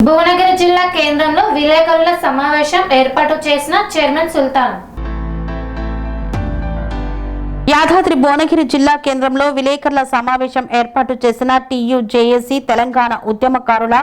భువనగిరి జిల్లా కేంద్రంలో విలేకరుల సమావేశం ఏర్పాటు చేసిన చైర్మన్ సుల్తాన్. యాదాద్రి భువనగిరి జిల్లా కేంద్రంలో విలేకరుల సమావేశం ఏర్పాటు చేసిన టీయూజేఏసీ తెలంగాణ ఉద్యమకారుల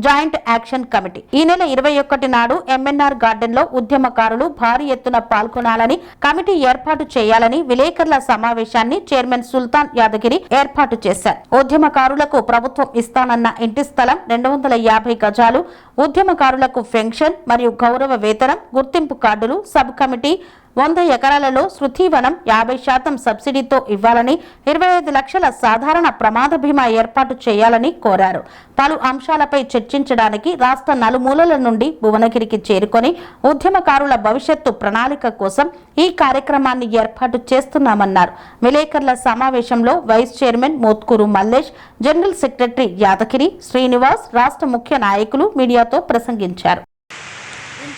జాయింట్ యాక్షన్ కమిటీ ఈ నెల 21 నాడు ఎంఎన్ఆర్ గార్డెన్ లో ఉద్యమకారులు భారీ ఎత్తున పాల్గొనాలని కమిటీ ఏర్పాటు చేయాలని విలేకరుల సమావేశాన్ని చైర్మన్ సుల్తాన్ యాదగిరి ఏర్పాటు చేశారు. ఉద్యమకారులకు ప్రభుత్వం ఇస్తానన్న ఇంటి స్థలం 250 గజాలు, ఉద్యమకారులకు పెన్షన్ మరియు గౌరవ వేతనం, గుర్తింపు కార్డులు, సబ్ కమిటీ 100 ఎకరాలలో శృతివనం 50% సబ్సిడీతో ఇవ్వాలని, 25 లక్షల సాధారణ ప్రమాద బీమా ఏర్పాటు చేయాలని కోరారు. పలు అంశాలపై చర్చించడానికి రాష్ట్ర నలుమూలల నుండి భువనగిరికి చేరుకొని ఉద్యమకారుల భవిష్యత్తు ప్రణాళిక కోసం ఈ కార్యక్రమాన్ని ఏర్పాటు చేస్తున్నామన్నారు. విలేకరుల సమావేశంలో vice chairman Mothkur Mallesh, general secretary Yadagiri, Srinivas, రాష్ట్ర ముఖ్య నాయకులు మీడియాతో ప్రసంగించారు.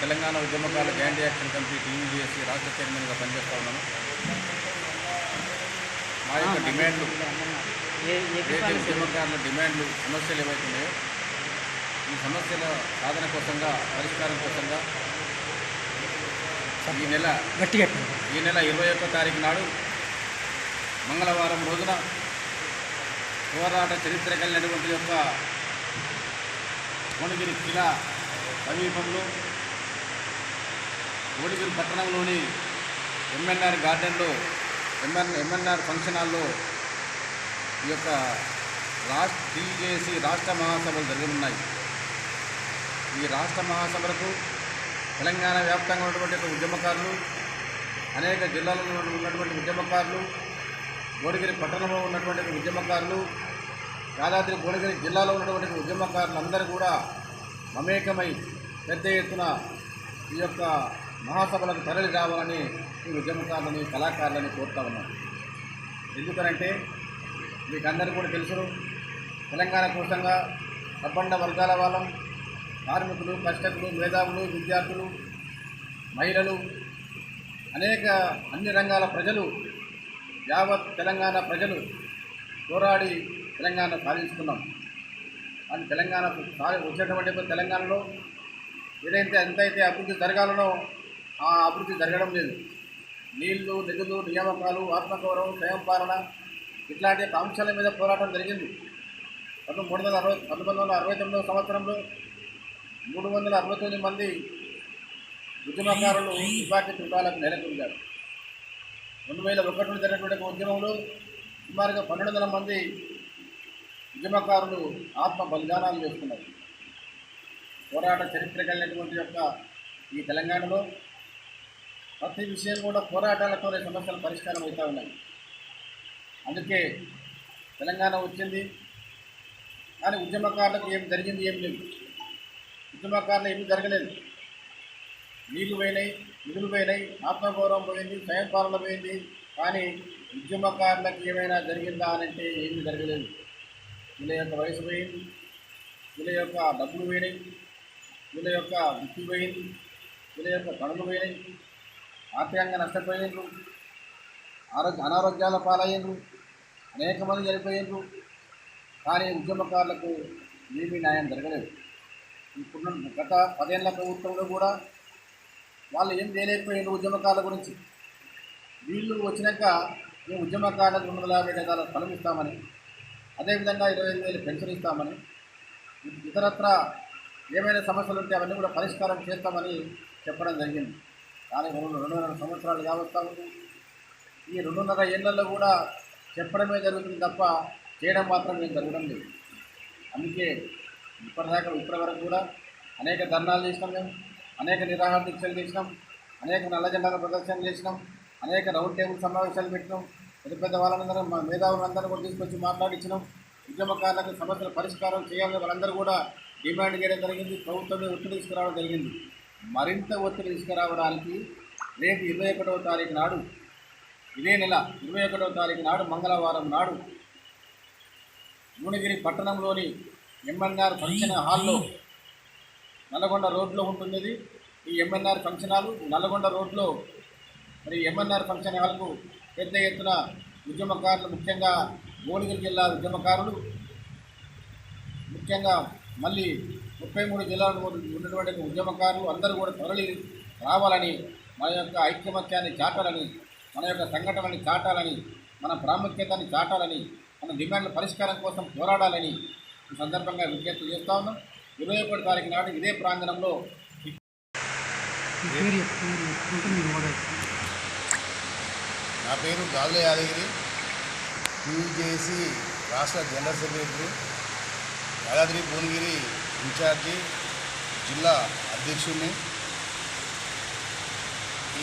తెలంగాణ ఉద్యమకారుల జాయింట్ యాక్షన్ కమిటీ టీయూజేఏసీ రాష్ట్ర చైర్మన్గా పనిచేస్తా ఉన్నాను. మా యొక్క డిమాండ్లు ఉద్యమకారుల డిమాండ్లు సమస్యలు ఏవైతున్నాయో ఈ సమస్యల సాధన కోసంగా, పరిష్కారం కోసంగా ఈ నెల 21 తారీఖు నాడు మంగళవారం రోజున పోరాట చరిత్ర కలిగినటువంటి యొక్క భువనగిరి జిల్లా సమీపంలో భువనగిరి పట్టణంలోని ఎంఎన్ఆర్ గార్డెన్లో ఎంఎన్ఆర్ ఫంక్షన్ హాల్లో ఈ యొక్క టీయూజేఏసీ రాష్ట్ర మహాసభలు జరగనున్నాయి. ఈ రాష్ట్ర మహాసభలకు తెలంగాణ వ్యాప్తంగా ఉన్నటువంటి ఉద్యమకారులు, అనేక జిల్లాలలో ఉన్నటువంటి ఉద్యమకారులు, భువనగిరి పట్టణంలో ఉన్నటువంటి ఉద్యమకారులు, యాదాద్రి భువనగిరి జిల్లాలో ఉన్నటువంటి ఉద్యమకారులు అందరూ కూడా మమేకమై పెద్ద ఎత్తున ఈ యొక్క మహాసభలకు తరలి రావాలని ఈ ఉద్యమకారులని, కళాకారులని కోరుతా ఉన్నాం. ఎందుకనంటే మీకు అందరూ కూడా తెలుసు, తెలంగాణ కోసంగా సబ్బండ వర్గాల వాళ్ళం, కార్మికులు, కర్షకులు, మేధావులు, విద్యార్థులు, మహిళలు, అన్ని రంగాల ప్రజలు, యావత్ తెలంగాణ ప్రజలు పోరాడి తెలంగాణ సాధించుకున్నాం. అని తెలంగాణ వచ్చేటువంటి తెలంగాణలో ఏదైతే ఎంతైతే అభివృద్ధి జరగాలనో ఆ అభివృద్ధి జరగడం లేదు. నీళ్లు, నిధులు, నియామకాలు, ఆత్మగౌరవం, స్వయంపాలన ఇట్లాంటి అంశాల మీద పోరాటం జరిగింది. 1969 సంవత్సరంలో 369 మంది ఉద్యమకారులు తుపాకీ తుపాలకు నెలకొల్పారు. 2001 జరిగినటువంటి ఉద్యమంలో సుమారుగా 1200 మంది ఉద్యమకారులు ఆత్మ బలిదానాలు చేసుకున్నారు. పోరాట చరిత్ర కలిగినటువంటి యొక్క ఈ తెలంగాణలో ప్రతి విషయం కూడా పోరాటాలతోనే సమస్యలు పరిష్కారం అవుతూ ఉన్నాయి. అందుకే తెలంగాణ వచ్చింది. కానీ ఉద్యమకారులకు ఏం జరిగింది? ఏం లేదు. ఉద్యమకారులు ఏమీ జరగలేదు. నీళ్లు పోయినాయి, నిధులు పోయినాయి, ఆత్మగౌరవం పోయింది, స్వయంపాలన పోయింది. కానీ ఉద్యమకారులకు ఏమైనా జరిగిందా అని అంటే ఏమీ జరగలేదు. వీళ్ళ యొక్క వయసు పోయింది, వీళ్ళ యొక్క డబ్బులు పోయినాయి, వీళ్ళ యొక్క వృత్తి పోయింది, వీళ్ళ యొక్క పనులు పోయినాయి, ఆర్థికంగా నష్టపోయినారు, అనారోగ్యాల పాలయ్యారు, అనేక మంది చనిపోయారు. కానీ ఉద్యమకారులకు ఏమీ న్యాయం జరగలేదు. ఇప్పుడు గత 10 ఏళ్ల ప్రభుత్వంలో కూడా వాళ్ళు ఏం చేయలేకపోయారు ఉద్యమకారుల గురించి. వీళ్ళు వచ్చినాక మేము ఉద్యమకారులకు 250 గజాల స్థలం ఇస్తామని, అదేవిధంగా 25,000 పెన్షన్ ఇస్తామని, ఇతరత్ర ఏమైనా సమస్యలు ఉంటే అవన్నీ కూడా పరిష్కారం చేస్తామని చెప్పడం జరిగింది. కానీ 2.5 సంవత్సరాలు కావస్తా ఉంది. ఈ 2.5 ఏళ్లలో కూడా చెప్పడమే జరుగుతుంది తప్ప చేయడం మాత్రం ఏం జరగడం లేదు. అందుకే ఇప్పటి వరకు కూడా అనేక ధర్నాలు చేసినాం, మేము అనేక నిరాహార దీక్షలు చేసినాం, అనేక నల్ల జెండాల ప్రదర్శనలు చేసినాం, అనేక రౌండ్ టేబుల్ సమావేశాలు పెట్టినాం. పెద్ద వాళ్ళందరూ మా మేధావులందరూ కూడా తీసుకొచ్చి మాట్లాడించినాం. ఉద్యమకారులకు సమస్యల పరిష్కారం చేయాలని వాళ్ళందరూ కూడా డిమాండ్ చేయడం జరిగింది. ప్రభుత్వమే ఒత్తిడి తీసుకురావడం జరిగింది. మరింత ఒత్తిడి తీసుకురావడానికి రేపు 21వ తారీఖు నాడు, ఇదే నెల 21వ తారీఖు నాడు మంగళవారం నాడు భువనగిరి పట్టణంలోని ఎంఎన్ఆర్ ఫంక్షన్ హాల్లో, నల్లగొండ రోడ్లో ఉంటుంది ఈ ఎంఎన్ఆర్ ఫంక్షన్ హాల్. నల్లగొండ రోడ్లో మరి ఎంఎన్ఆర్ ఫంక్షన్ హాల్కు పెద్ద ఎత్తున ఉద్యమకారులు, ముఖ్యంగా భువనగిరి జిల్లా ఉద్యమకారులు, ముఖ్యంగా మళ్ళీ 33 జిల్లాల్లో ఉన్నటువంటి ఉద్యమకారులు అందరూ కూడా తరలి రావాలని, మన యొక్క ఐక్యమత్యాన్ని చాటాలని, మన యొక్క సంఘటనని చాటాలని, మన ప్రాముఖ్యతని చాటాలని, మన డిమాండ్ల పరిష్కారం కోసం పోరాడాలని ఈ సందర్భంగా విజ్ఞప్తి చేస్తా ఉన్నాం. 21 తారీఖు నాడు ఇదే ప్రాంగణంలో నా పేరు గాజుల యాదగిరి, టీజేసీ రాష్ట్ర general secretary, Yadadri Bhuvanagiri incharge, జిల్లా అధ్యక్షుడిని.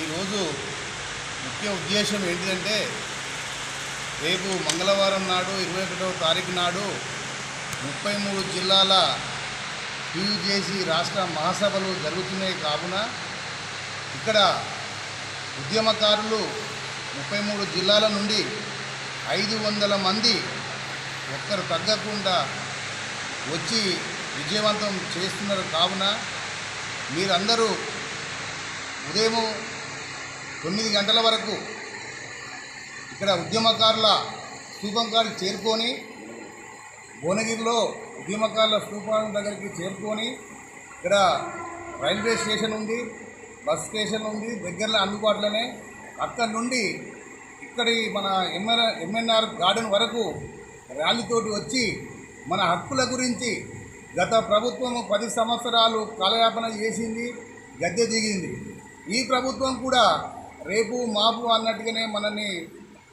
ఈరోజు ముఖ్య ఉద్దేశం ఏంటిదంటే, రేపు మంగళవారం నాడు 21వ తారీఖు నాడు 33 జిల్లాల టీజేసీ రాష్ట్ర మహాసభలు జరుగుతున్నాయి. కావున ఇక్కడ ఉద్యమకారులు 33 జిల్లాల నుండి 500 మంది ఒక్కరు తగ్గకుండా వచ్చి విజయవంతం చేస్తున్నారు. కావున మీరందరూ ఉదయం 9 గంటల వరకు ఇక్కడ ఉద్యమకారుల స్తూపం కాడికి చేరుకొని, భువనగిరిలో ఉద్యమకారుల స్తూపం దగ్గరికి చేరుకొని, ఇక్కడ రైల్వే స్టేషన్ ఉంది, బస్ స్టేషన్ ఉంది, దగ్గరలో అందుబాటులోనే. అక్కడి నుండి ఇక్కడి మన ఎంఎన్ఆర్ గార్డెన్ వరకు ర్యాలీతోటి వచ్చి మన హక్కుల గురించి గత ప్రభుత్వం 10 సంవత్సరాలు కాలయాపన చేసింది, గద్దె దిగింది. ఈ ప్రభుత్వం కూడా రేపు మాపు అన్నట్టుగానే మనల్ని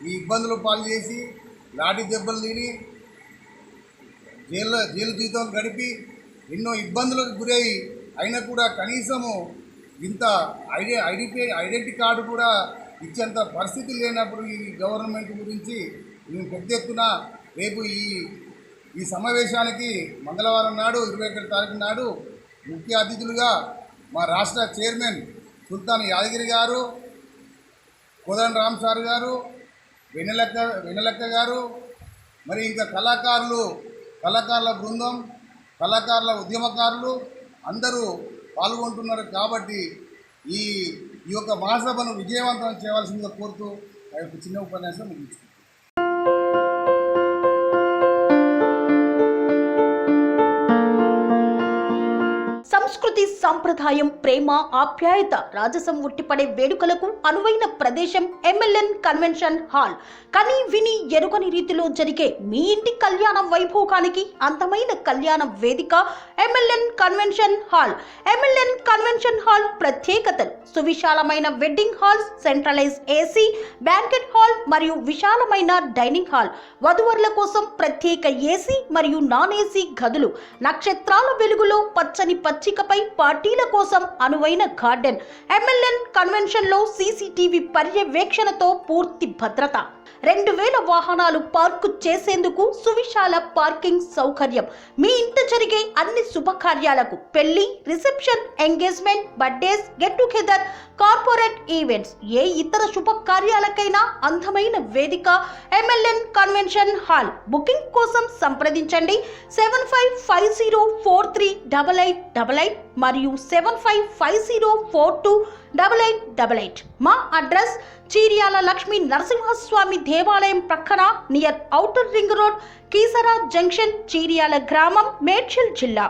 ఈ ఇబ్బందులు పాలు చేసి, లాఠీ దెబ్బలు తిని, జైలు జీవితం గడిపి ఎన్నో ఇబ్బందులకు గురై అయినా కూడా కనీసము ఇంత ఐడెంటిటీ కార్డు కూడా ఇచ్చేంత పరిస్థితి లేనప్పుడు ఈ గవర్నమెంట్ గురించి మేము పెద్ద ఎత్తున రేపు ఈ సమావేశానికి మంగళవారం నాడు 21 తారీఖు నాడు ముఖ్య అతిథులుగా మా రాష్ట్ర చైర్మన్ సుల్తాన్ యాదగిరి గారు, కోదండ రామ్ సార్ గారు, వెన్నెలక్క గారు, మరి ఇంకా కళాకారుల బృందం, కళాకారుల ఉద్యమకారులు అందరూ పాల్గొంటున్నారు. కాబట్టి ఈ యొక్క మహాసభను విజయవంతం చేయవలసిందిగా కోరుతూ ఆ యొక్క చిన్న ఉపన్యాసం ముగించుకుంటాం. సంస్కృతి, సంప్రదాయం, ప్రేమ, ఆప్యాయత, రాజసం ఉట్టిపడే వేడుకలకు అనువైన ప్రదేశం ఎంఎల్ఎన్ కన్వెన్షన్ హాల్. కని విని ఎరుగని రీతిలో జరిగే మీ ఇంటి కళ్యాణ వైభోగానికి అందమైన కళ్యాణ వేదిక MLN convention hall. MLN convention hall ప్రత్యేకతలు: సువిశాలమైన wedding halls, centralise AC banquet hall మరియు విశాలమైన డైనింగ్ హాల్, వధువరుల కోసం ప్రత్యేక ఏసీ మరియు నాన్ ఏసీ గదులు, నక్షత్రాల వెలుగులో పచ్చని పచ్చికపై పార్టీల కోసం అనువైన గార్డెన్. ఎంఎల్ఎన్ కన్వెన్షన్ లో సీసీటీవీ పర్యవేక్షణతో పూర్తి భద్రత, 2000 వాహనాలు పార్కు చేసేందుకు సువిశాల పార్కింగ్ సౌకర్యం. మీ ఇంట జరిగే అన్ని శుభకార్యాలకు, పెళ్లి, reception, engagement, birthdays, get together, corporate events, ఏ ఇతర శుభకార్యాలకైనా అందమైన వేదిక ఎంఎల్ఎన్ కన్వెన్షన్ హాల్. బుకింగ్ కోసం సంప్రదించండి 7550438888 మరియు 7550428888. మా అడ్రస్ చీర్యాల లక్ష్మీ నరసింహస్వామి దేవాలయం ప్రక్కన, near outer ring road, Keesara junction, Cheeryal గ్రామం, మేడ్చల్ జిల్లా.